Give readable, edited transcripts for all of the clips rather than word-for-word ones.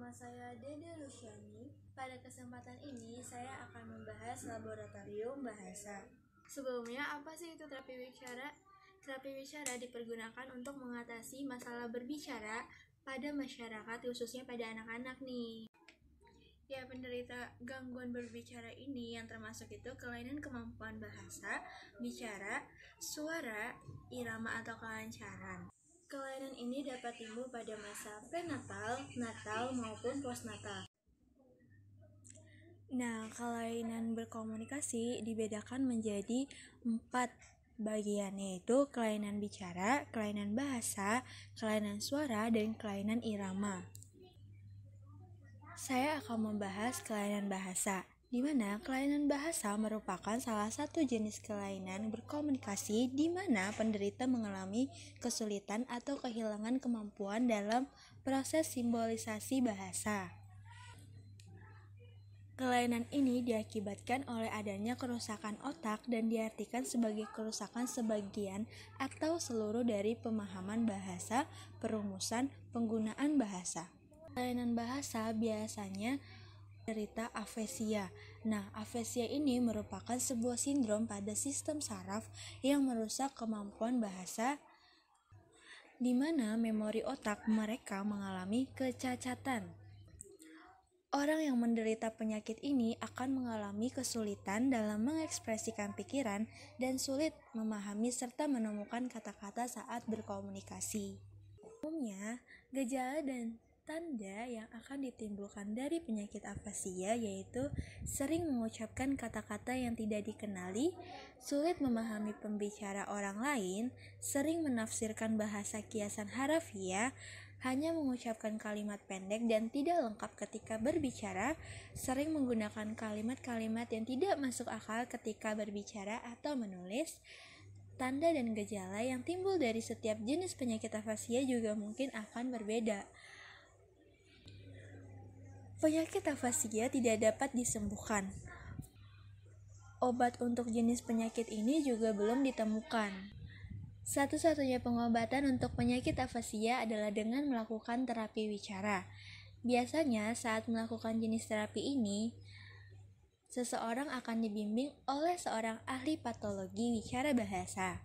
Nama saya Dede Luciani. Pada kesempatan ini, saya akan membahas laboratorium bahasa. Sebelumnya, apa sih itu terapi bicara? Terapi bicara dipergunakan untuk mengatasi masalah berbicara pada masyarakat, khususnya pada anak-anak nih. Ya, penderita gangguan berbicara ini yang termasuk itu kelainan kemampuan bahasa, bicara, suara, irama atau kelancaran. Kelainan ini dapat timbul pada masa prenatal, natal, maupun postnatal. Nah, kelainan berkomunikasi dibedakan menjadi 4 bagian, yaitu kelainan bicara, kelainan bahasa, kelainan suara, dan kelainan irama. Saya akan membahas kelainan bahasa, di mana kelainan bahasa merupakan salah satu jenis kelainan berkomunikasi di mana penderita mengalami kesulitan atau kehilangan kemampuan dalam proses simbolisasi bahasa. Kelainan ini diakibatkan oleh adanya kerusakan otak dan diartikan sebagai kerusakan sebagian atau seluruh dari pemahaman bahasa, perumusan, penggunaan bahasa. Kelainan bahasa biasanya menderita afesia. Nah, afesia ini merupakan sebuah sindrom pada sistem saraf yang merusak kemampuan bahasa, di mana memori otak mereka mengalami kecacatan. Orang yang menderita penyakit ini akan mengalami kesulitan dalam mengekspresikan pikiran dan sulit memahami serta menemukan kata-kata saat berkomunikasi. Umumnya, gejala dan tanda yang akan ditimbulkan dari penyakit afasia yaitu sering mengucapkan kata-kata yang tidak dikenali, sulit memahami pembicara orang lain, sering menafsirkan bahasa kiasan harafiah, hanya mengucapkan kalimat pendek dan tidak lengkap ketika berbicara, sering menggunakan kalimat-kalimat yang tidak masuk akal ketika berbicara atau menulis. Tanda dan gejala yang timbul dari setiap jenis penyakit afasia juga mungkin akan berbeda. Penyakit afasia tidak dapat disembuhkan. Obat untuk jenis penyakit ini juga belum ditemukan. Satu-satunya pengobatan untuk penyakit afasia adalah dengan melakukan terapi bicara. Biasanya saat melakukan jenis terapi ini, seseorang akan dibimbing oleh seorang ahli patologi bicara bahasa.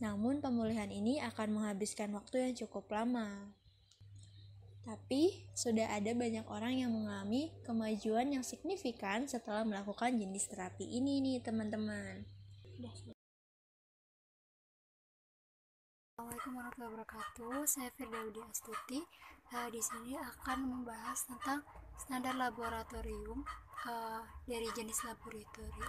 Namun pemulihan ini akan menghabiskan waktu yang cukup lama. Tapi, sudah ada banyak orang yang mengalami kemajuan yang signifikan setelah melakukan jenis terapi ini nih, teman-teman. Assalamualaikum warahmatullahi wabarakatuh. Saya Firdaudy Astuti. Di sini akan membahas tentang standar laboratorium dari jenis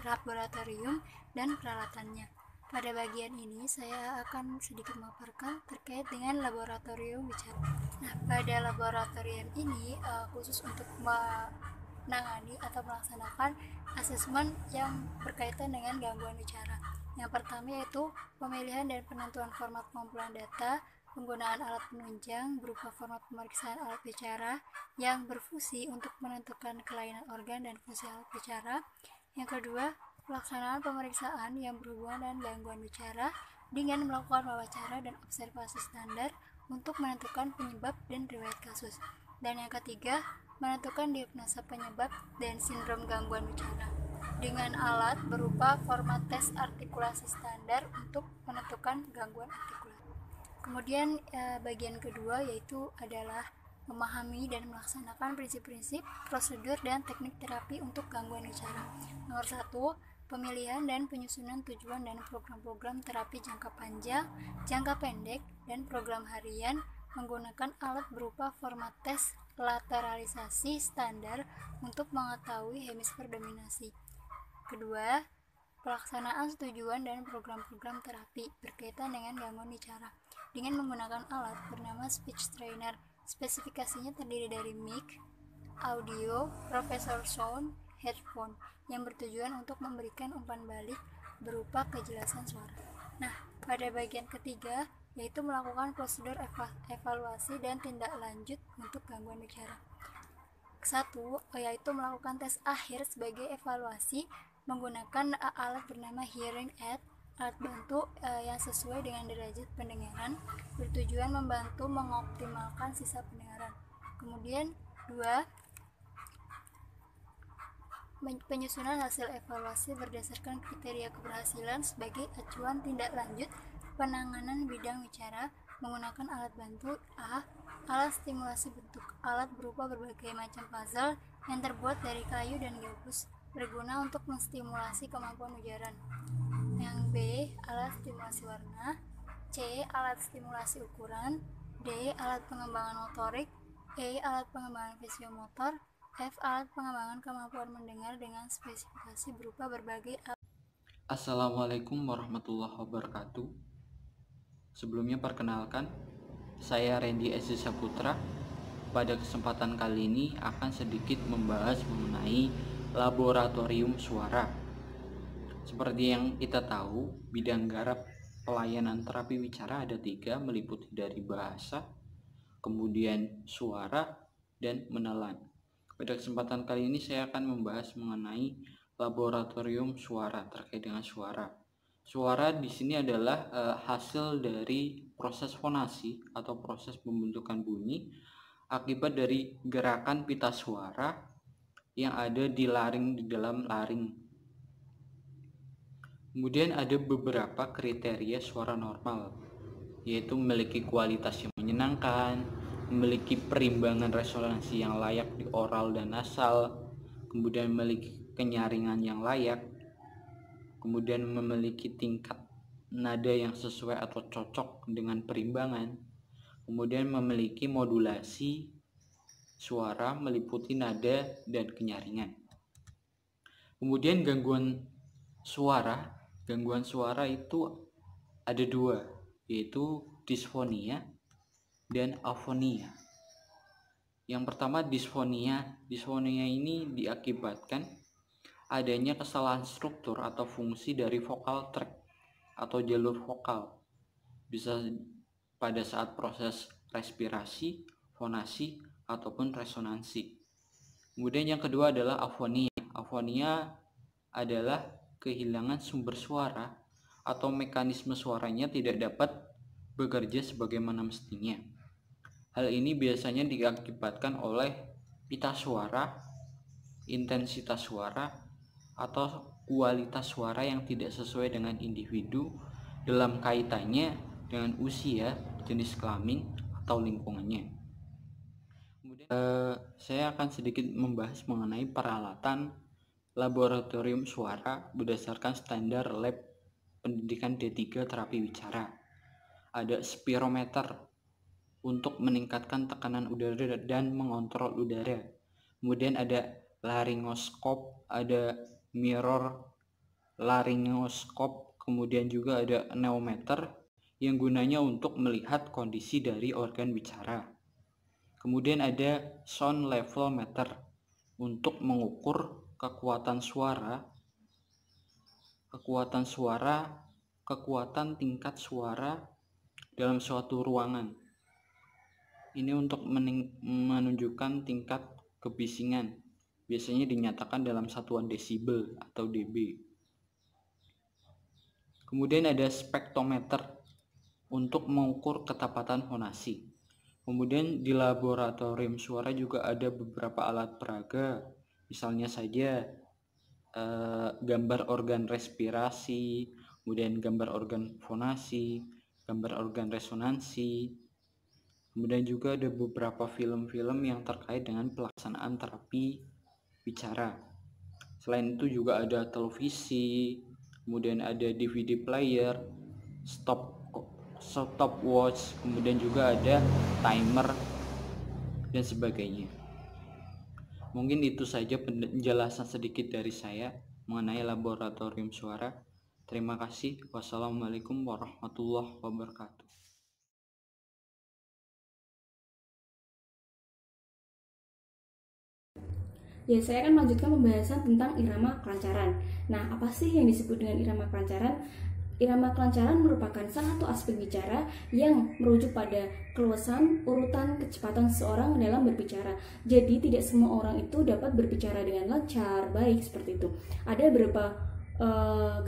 laboratorium dan peralatannya. Pada bagian ini saya akan sedikit memaparkan terkait dengan laboratorium bicara. Nah, pada laboratorium ini khusus untuk menangani atau melaksanakan asesmen yang berkaitan dengan gangguan bicara. Yang pertama yaitu pemilihan dan penentuan format pengumpulan data, penggunaan alat penunjang berupa format pemeriksaan alat bicara yang berfungsi untuk menentukan kelainan organ dan fungsi alat bicara. Yang kedua, pelaksanaan pemeriksaan yang berhubungan dengan gangguan bicara dengan melakukan wawancara dan observasi standar untuk menentukan penyebab dan riwayat kasus. Dan yang ketiga, menentukan diagnosa penyebab dan sindrom gangguan bicara dengan alat berupa format tes artikulasi standar untuk menentukan gangguan artikulasi. Kemudian bagian kedua yaitu adalah memahami dan melaksanakan prinsip-prinsip, prosedur, dan teknik terapi untuk gangguan bicara. Nomor 1, pemilihan dan penyusunan tujuan dan program-program terapi jangka panjang, jangka pendek, dan program harian menggunakan alat berupa format tes lateralisasi standar untuk mengetahui hemisfer dominasi. Kedua, pelaksanaan tujuan dan program-program terapi berkaitan dengan gangguan bicara dengan menggunakan alat bernama speech trainer. Spesifikasinya terdiri dari mic, audio, processor sound, headphone yang bertujuan untuk memberikan umpan balik berupa kejelasan suara. Nah, pada bagian ketiga yaitu melakukan prosedur evaluasi dan tindak lanjut untuk gangguan bicara. 1, yaitu melakukan tes akhir sebagai evaluasi menggunakan alat bernama hearing aid, alat bantu yang sesuai dengan derajat pendengaran, bertujuan membantu mengoptimalkan sisa pendengaran. Kemudian 2. Penyusunan hasil evaluasi berdasarkan kriteria keberhasilan sebagai acuan tindak lanjut penanganan bidang wicara menggunakan alat bantu. A. Alat stimulasi bentuk alat berupa berbagai macam puzzle yang terbuat dari kayu dan gabus berguna untuk menstimulasi kemampuan ujaran. Yang B. Alat stimulasi warna. C. Alat stimulasi ukuran. D. Alat pengembangan motorik. E. Alat pengembangan fisiomotor. F. Alat pengembangan kemampuan mendengar dengan spesifikasi berupa berbagai alat. Assalamualaikum warahmatullahi wabarakatuh. Sebelumnya perkenalkan, saya Randy Ezi Saputra. Pada kesempatan kali ini akan sedikit membahas mengenai laboratorium suara. Seperti yang kita tahu, bidang garap pelayanan terapi wicara ada 3, meliputi dari bahasa, kemudian suara, dan menelan. Pada kesempatan kali ini saya akan membahas mengenai laboratorium suara terkait dengan suara. Suara di sini adalah hasil dari proses fonasi atau proses pembentukan bunyi akibat dari gerakan pita suara yang ada di laring, di dalam laring. Kemudian ada beberapa kriteria suara normal, yaitu memiliki kualitas yang menyenangkan, memiliki perimbangan resonansi yang layak di oral dan nasal, kemudian memiliki kenyaringan yang layak, kemudian memiliki tingkat nada yang sesuai atau cocok dengan perimbangan, kemudian memiliki modulasi suara meliputi nada dan kenyaringan. Kemudian gangguan suara itu ada 2, yaitu disfonia dan afonia. Yang pertama disfonia. Disfonia ini diakibatkan adanya kesalahan struktur atau fungsi dari vokal tract atau jalur vokal. Bisa pada saat proses respirasi, fonasi, ataupun resonansi. Kemudian yang kedua adalah afonia. Afonia adalah kehilangan sumber suara atau mekanisme suaranya tidak dapat bekerja sebagaimana mestinya. Hal ini biasanya diakibatkan oleh pita suara, intensitas suara, atau kualitas suara yang tidak sesuai dengan individu dalam kaitannya dengan usia, jenis kelamin, atau lingkungannya. Kemudian saya akan sedikit membahas mengenai peralatan laboratorium suara berdasarkan standar lab pendidikan D3 terapi wicara. Ada spirometer untuk meningkatkan tekanan udara dan mengontrol udara. Kemudian ada laryngoskop, ada mirror laryngoskop, kemudian juga ada neometer yang gunanya untuk melihat kondisi dari organ bicara. Kemudian ada sound level meter untuk mengukur kekuatan suara, kekuatan tingkat suara dalam suatu ruangan. Ini untuk menunjukkan tingkat kebisingan. Biasanya dinyatakan dalam satuan desibel atau dB. Kemudian ada spektrometer untuk mengukur ketepatan fonasi. Kemudian di laboratorium suara juga ada beberapa alat peraga. Misalnya saja gambar organ respirasi, kemudian gambar organ fonasi, gambar organ resonansi. Kemudian juga ada beberapa film-film yang terkait dengan pelaksanaan terapi bicara. Selain itu juga ada televisi, kemudian ada DVD player, stopwatch, kemudian juga ada timer dan sebagainya. Mungkin itu saja penjelasan sedikit dari saya mengenai laboratorium suara. Terima kasih. Wassalamualaikum warahmatullahi wabarakatuh. Ya, saya akan melanjutkan pembahasan tentang irama kelancaran. Nah, apa sih yang disebut dengan irama kelancaran? Irama kelancaran merupakan salah satu aspek bicara yang merujuk pada keluasan urutan kecepatan seseorang dalam berbicara. Jadi, tidak semua orang itu dapat berbicara dengan lancar, baik seperti itu. Ada beberapa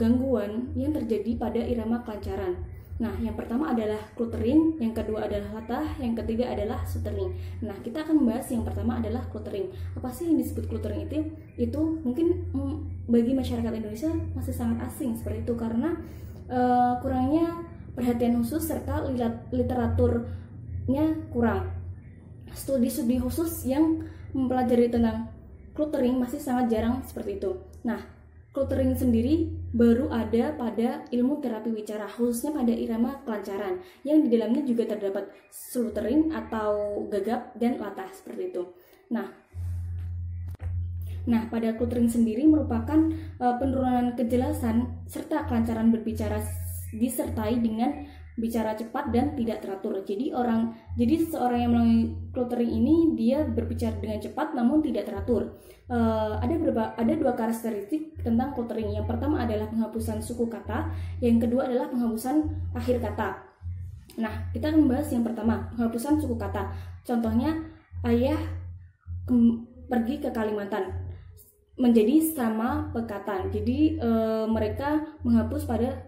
gangguan yang terjadi pada irama kelancaran. Nah, yang pertama adalah cluttering, yang kedua adalah latah, yang ketiga adalah stuttering. Nah, kita akan membahas yang pertama adalah cluttering. Apa sih yang disebut cluttering itu? Itu mungkin bagi masyarakat Indonesia masih sangat asing seperti itu karena kurangnya perhatian khusus serta literaturnya kurang. Studi-studi khusus yang mempelajari tentang cluttering masih sangat jarang seperti itu. Nah, cluttering sendiri baru ada pada ilmu terapi wicara, khususnya pada irama kelancaran, yang di dalamnya juga terdapat stuttering atau gagap dan latah seperti itu. Nah, pada cluttering sendiri merupakan penurunan kejelasan serta kelancaran berbicara disertai dengan bicara cepat dan tidak teratur. Jadi seseorang yang melalui cluttering ini dia berbicara dengan cepat namun tidak teratur. Ada dua karakteristik tentang cluttering. Yang pertama adalah penghapusan suku kata, yang kedua adalah penghapusan akhir kata. Nah, kita akan membahas yang pertama, penghapusan suku kata. Contohnya, ayah pergi ke Kalimantan menjadi sama pekatan. Jadi mereka menghapus pada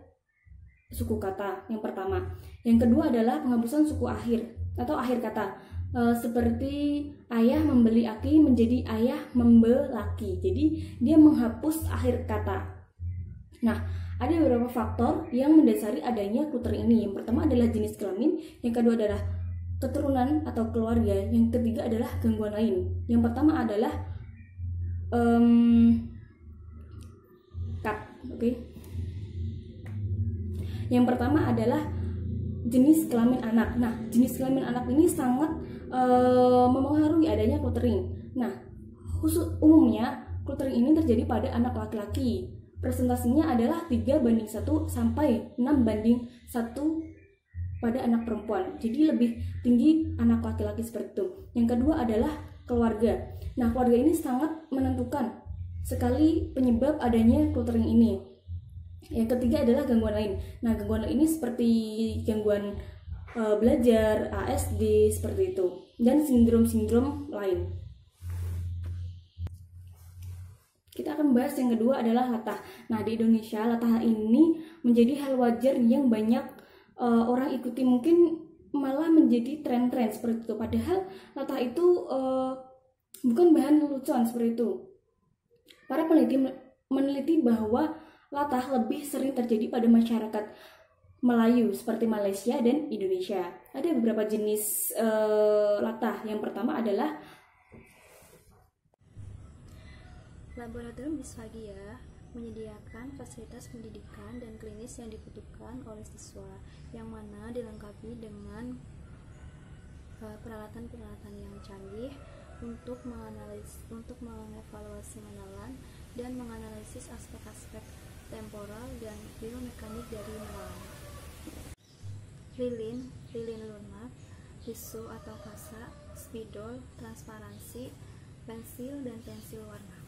suku kata yang pertama. Yang kedua adalah penghapusan suku akhir atau akhir kata. Seperti ayah membeli aki menjadi ayah membelaki. Jadi dia menghapus akhir kata. Nah, ada beberapa faktor yang mendasari adanya cluttering ini. Yang pertama adalah jenis kelamin, yang kedua adalah keturunan atau keluarga, yang ketiga adalah gangguan lain. Yang pertama adalah Yang pertama adalah jenis kelamin anak. Nah, jenis kelamin anak ini sangat memengaruhi adanya cluttering. Nah, umumnya cluttering ini terjadi pada anak laki-laki. Presentasinya adalah 3:1 sampai 6:1 pada anak perempuan. Jadi lebih tinggi anak laki-laki seperti itu. Yang kedua adalah keluarga. Nah, keluarga ini sangat menentukan sekali penyebab adanya cluttering ini. Yang ketiga adalah gangguan lain. Nah, gangguan lain ini seperti gangguan belajar, ASD, seperti itu, dan sindrom-sindrom lain. Kita akan bahas yang kedua adalah latah. Nah, di Indonesia latah ini menjadi hal wajar yang banyak orang ikuti, mungkin malah menjadi tren-tren seperti itu. Padahal latah itu bukan bahan lelucon seperti itu. Para peneliti meneliti bahwa latah lebih sering terjadi pada masyarakat Melayu seperti Malaysia dan Indonesia. Ada beberapa jenis latah. Yang pertama adalah laboratorium disfagia menyediakan fasilitas pendidikan dan klinis yang dibutuhkan oleh siswa, yang mana dilengkapi dengan peralatan-peralatan yang canggih untuk mengevaluasi menelan dan menganalisis aspek-aspek temporal dan biomekanik dari menelan. Lilin lunak, tisu atau kasa, spidol, transparansi, pensil, dan pensil warna.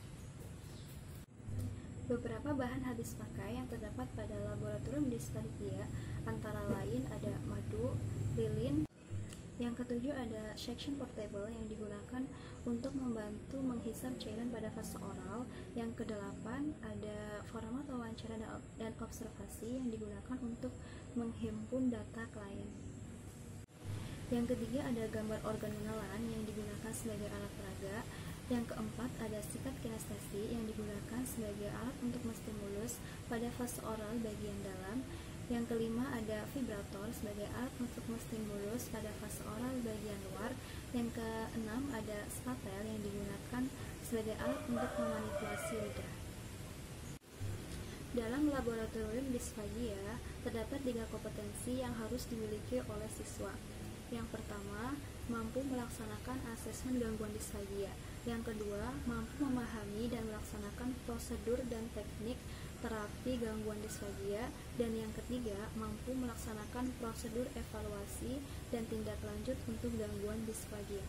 Beberapa bahan habis pakai yang terdapat pada laboratorium disfagia antara lain ada madu, lilin. Yang ketujuh ada section portable yang digunakan untuk membantu menghisap cairan pada fase oral. Yang kedelapan ada format wawancara dan observasi yang digunakan untuk menghimpun data klien. Yang ketiga ada gambar organ menelan yang digunakan sebagai alat peraga. Yang keempat ada sikat kinestesi yang digunakan sebagai alat untuk menstimulus pada fase oral bagian dalam. Yang kelima ada vibrator sebagai alat untuk menstimulus pada fase oral bagian luar. Yang keenam ada spatel yang digunakan sebagai alat untuk memanipulasi lidah. Dalam laboratorium disfagia terdapat 3 kompetensi yang harus dimiliki oleh siswa. Yang pertama, mampu melaksanakan asesmen gangguan disfagia. Yang kedua, mampu memahami dan melaksanakan prosedur dan teknik terapi gangguan disfagia. Dan yang ketiga, mampu melaksanakan prosedur evaluasi dan tindak lanjut untuk gangguan disfagia.